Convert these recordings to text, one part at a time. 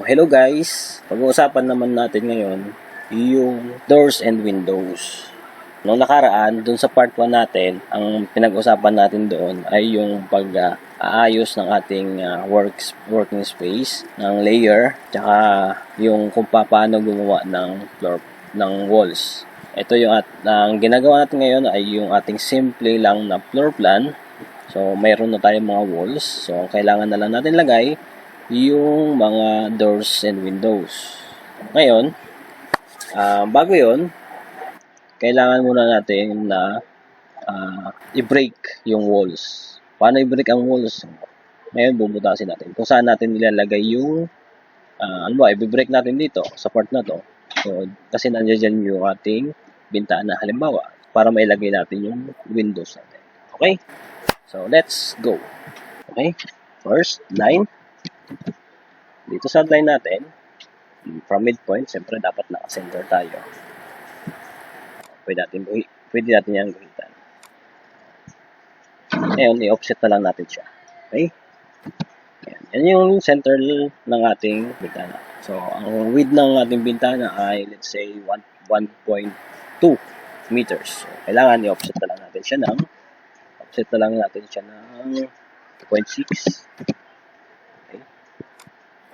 Hello guys! Pag-uusapan naman natin ngayon yung doors and windows. Noong nakaraan, dun sa part 1 natin, ang pinag-usapan natin doon ay yung pag-aayos ng ating working space, ng layer, tsaka yung kung paano gumawa ng floor, ng walls. Ito yung ang ginagawa natin ngayon ay yung ating simple lang na floor plan. So, mayroon na tayong mga walls. So, ang kailangan na lang natin lagay yung mga doors and windows. Ngayon, bago yon, kailangan muna natin na i-break yung walls. Paano i-break ang walls? Ngayon, bubutasin natin kung saan natin nilalagay yung i-break natin dito sa part na to. So, kasi nandiyan dyan yung ating bintana, halimbawa, para mailagay natin yung windows natin. Okay? So, let's go. Okay? First, line. Dito sa line natin, from midpoint, siyempre dapat naka-center tayo. Pwede natin yung guhitan. Ngayon, i-offset na lang natin siya. Okay? Yan yung center ng ating bintana. So, ang width ng ating bintana ay, let's say, 1.2 meters. So, kailangan i-offset na lang natin siya ng 2.6.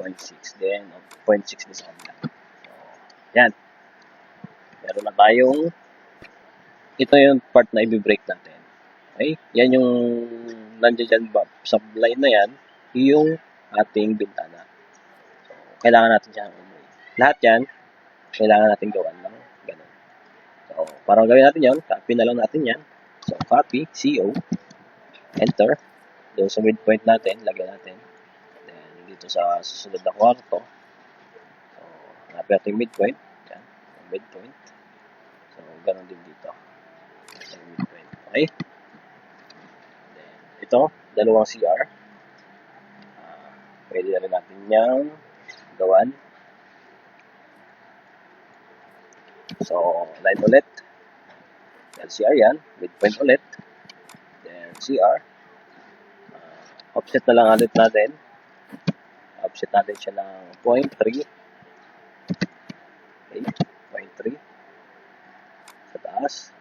0.6, then 0.6 din sa kanila. So, yan. Meron na tayong, ito yung part na i-break natin. Okay? Yan yung nandiyan ba sa line na yan, yung ating bintana. So, kailangan natin siya umuwi. Lahat yan, kailangan natin gawan ng ganun. So, para gawin natin yan, copy na lang natin yan. So, copy, CO, enter. Doon sa midpoint natin, lagyan natin. Dito sa susunod na kwarto. So, hanapin natin midpoint. Yan, midpoint. So, ganun din dito. Midpoint. Okay? Then, ito, dalawang CR. Pwede na rin natin niyang gawan. So, line ulit. Then, CR yan. Midpoint ulit. Then, CR. Offset na lang ulit natin. Offset natin siya ng 0.3. Okay, 0.3 sa taas.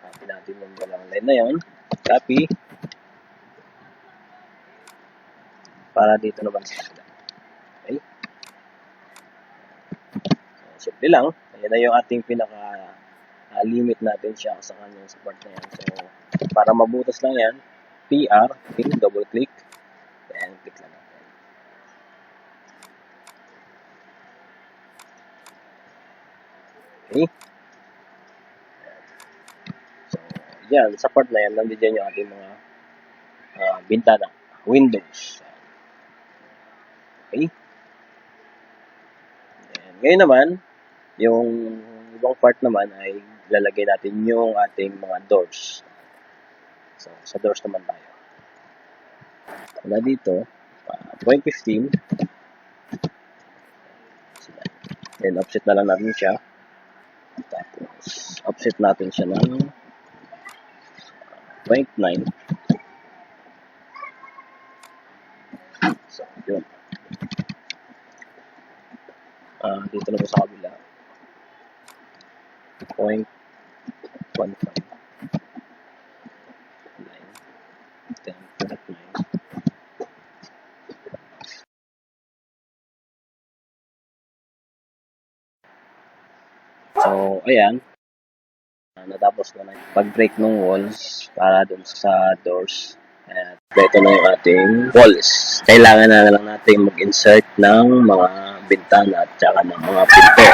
Copy natin yung galang line na yun. Copy. Para dito naman sa kanila. Okay. So, simple lang. Ayan na yung ating pinaka-limit natin siya sa kanyang support na yan. So, para mabutas lang yan, PR, okay, double click, then click lang natin. Okay. So, yan, sa part na yan, nandiyan yung ating mga bintana, windows. Okay. And ngayon naman, yung ibang part naman ay lalagay natin yung ating mga doors. So, sa doors naman tayo. Wala dito, 0.15. Then, offset na lang natin siya. Tapos, offset natin siya ng 0.9. So, yun. Dito na po sa kabila. 0.15. So, ayan. Natapos ko na pag-break ng walls para dun sa doors. At ito na yung ating walls. Kailangan na lang natin mag-insert ng mga bintana at saka ng mga pinto.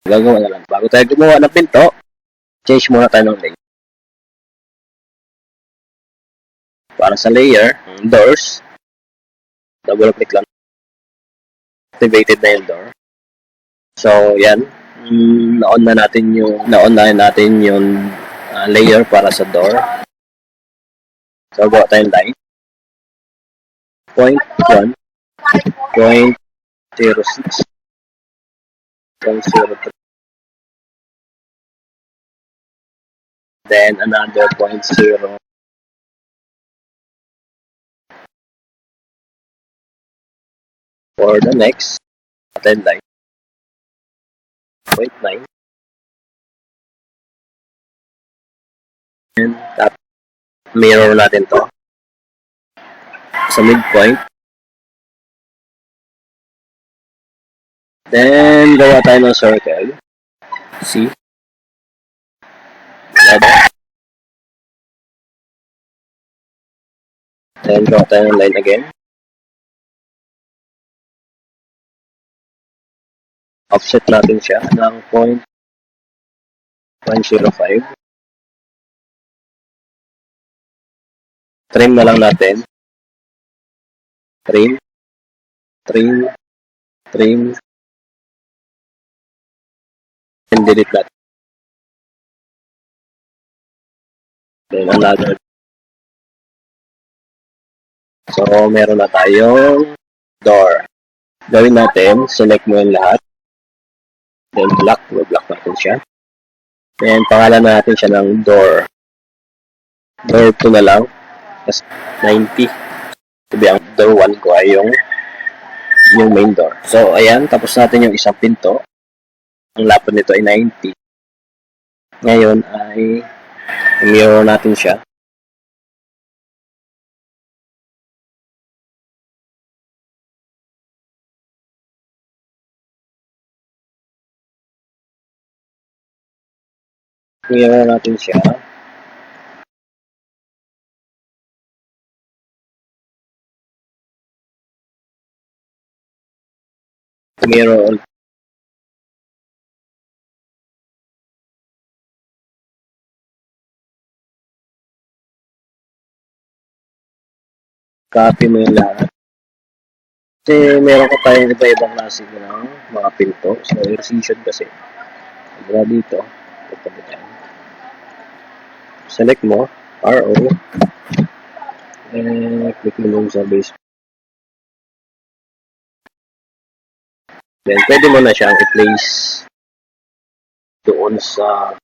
Gagawa na lang. Bago tayo gumawa ng pinto, change muna tayo ng layer. Para sa layer, doors, double click lang. Activated na yung door. So, yan. Na-on na natin yung layer para sa door. So, gawa tayong line. 0.1, 0.06, 0.03. Then, another 0.0. For the next attend line, 0.9. And tap mirror natin to sa midpoint. Then, gawa tayo ng circle. See? Level. Then, gawa tayo ng line again. Offset natin siya ng 0.105. Trim na lang natin. Trim. Trim. Trim. And delete natin. Then, another. So, meron na tayong door. Gawin natin, select mo yung lahat. Then, block natin siya. Then, pangalan natin siya ng door. Door 2 na lang. Tapos, 90. Sabi ang door 1 ko ay yung main door. So, ayan. Tapos natin yung isang pinto. Ang lapad nito ay 90. Ngayon ay mirror natin siya. Mirror natin siya. Mirror. Copy mo yung lahat. Kasi meron ko tayong iba-ibang klase ng mga pinto. So, precision kasi. Mula dito. Ito ba dyan? Select mo. RO. And click mo lang sa base. Then, pwede mo na siyang i-place doon sa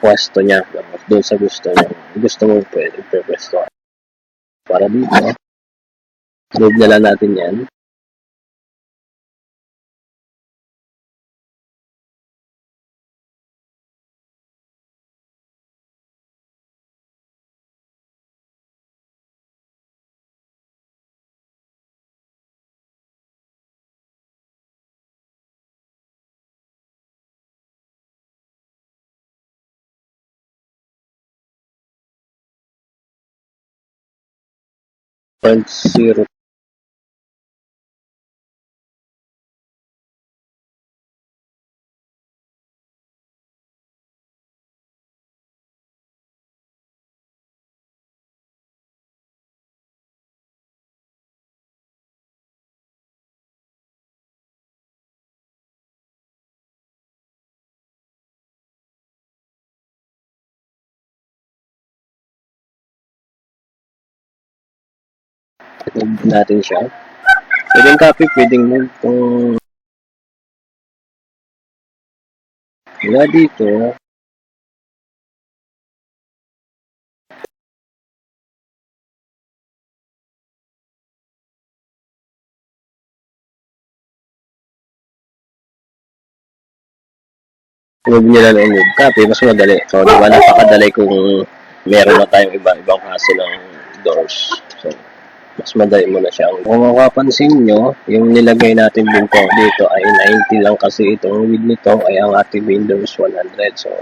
pwesto niya. Doon sa gusto niya. Gusto mo pwede i-pwesto. Para dito. Move na lang natin yan. Point 0. Move natin siya. Pwedeng copy, pwedeng move. Kung wala dito, move nyo lang yung move copy, mas madali. So, di ba, napakadali kung meron na tayong iba-ibang klase ng doors. So, mas madali mo na siya. Kung makapansin nyo, yung nilagay natin dito ay 90 lang kasi itong width nito ay ang ating Windows 100. So,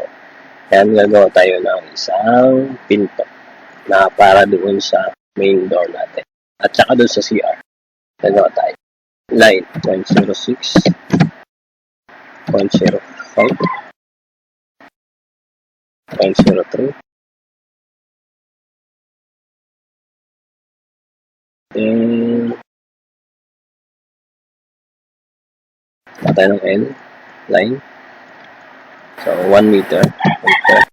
yan, gagawa tayo ng isang pinto na para doon sa main door natin. At saka doon sa CR. Gagawa tayo. Line 0.06, 0.05, 0.03. Then, tayo ng L, line. So, 1 meter. Enter.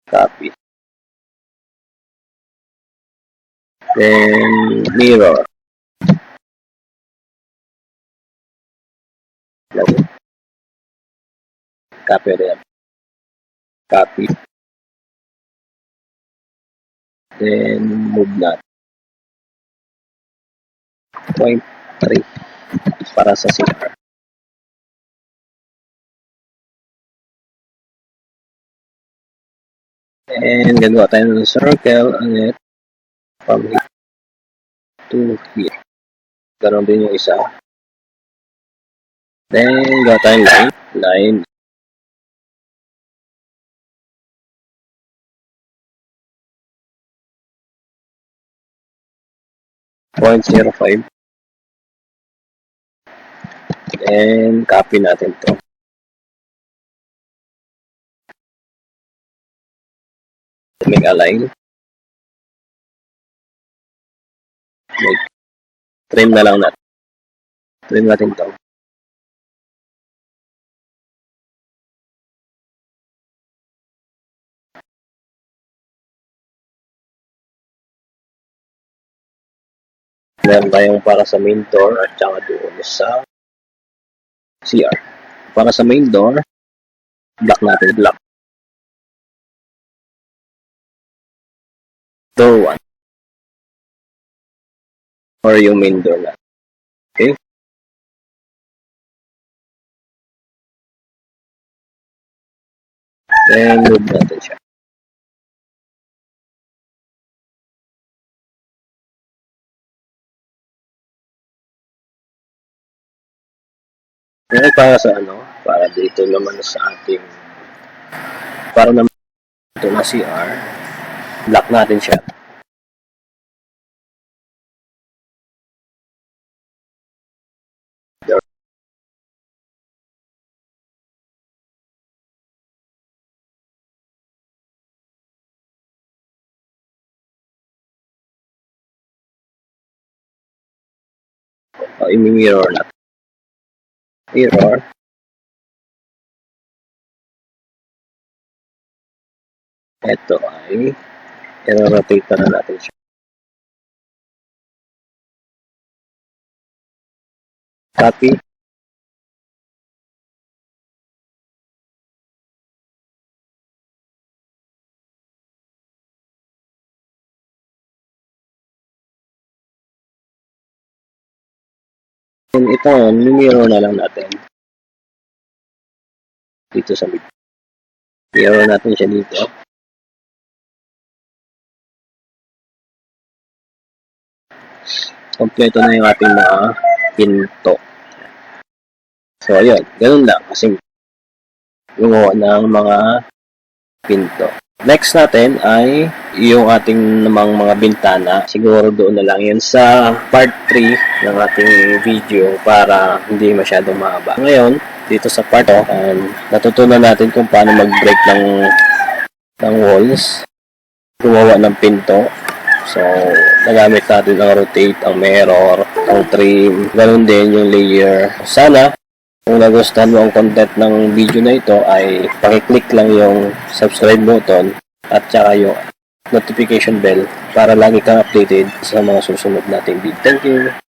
Copy. Then, mirror. Copy rin. Copy. Then, move natin. 0.3 para sa CR. And gagawa tayo ng circle ulit from here to here. Ganon din yung isa. Then, gawa tayong line. .05. Then, copy natin to. Make align. Trim na lang natin. Trim natin to. Meron tayong para sa main door at saka doon sa CR. Para sa main door, block natin. Block. Door 1. Or yung main door natin. Okay? Then, move natin siya. Ngayon para sa para dito naman sa ating para naman ito na CR, block natin siya. I-mirror natin. Mirror. Ito ay i-rotate na natin siya. Copy. And ito, mirror na lang natin. Dito sa mid. Mirror natin siya dito. Kompleto na yung ating mga pinto. So, ayun. Ganun lang. Kasi gumawa ng mga pinto. Next natin ay yung ating namang mga bintana. Siguro doon na lang yan sa part 3 ng ating video para hindi masyadong mahaba. Ngayon, dito sa part 2, natutunan natin kung paano mag-break ng walls, gumawa ng pinto. So, nagamit natin ang rotate, ang mirror, ang trim, ganun din yung layer. Sana, kung nagustuhan mo ang content ng video na ito ay pakiclick lang yung subscribe button at saka yung notification bell para lagi kang updated sa mga susunod nating video. Thank you!